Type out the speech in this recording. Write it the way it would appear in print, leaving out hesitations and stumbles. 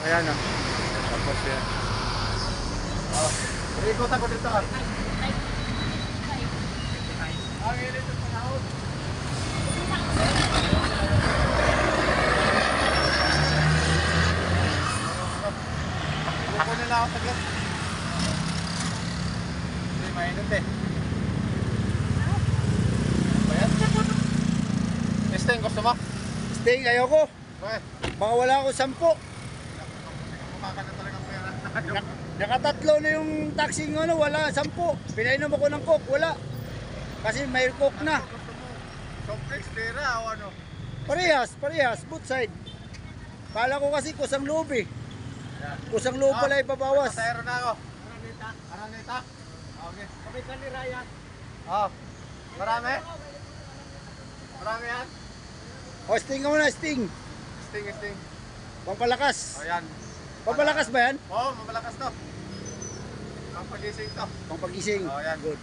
Ayan o. Tapos yan. Ikot ako dito ah. Ang init ang panahon. Iluko nila ako saglit. Hindi mainit eh. Ano ba yan? Sting, gusto mo? Sting, ayoko. Bakit? Baka wala ako 10. Mukha ka na talagang pera. Nakatatlo na yung taxi ng wala 10. Pinainom ako ng coke, wala. Kasi may coke na. Gusto mo? Complex, pera o ano? Parehas, both side. Kala ko kasi kusang loob eh. Kusang loob pala ipabawas. Pasayro na ako. Araneta? Okay. Kami ka ni Ryan. Oh. Marami? Marami yan? O, sting ka muna, sting. Sting. Pampalakas. O yan. Pampalakas ba yan? Oo, mamalakas to. Ang pagising to. Pampagising. O yan. Good.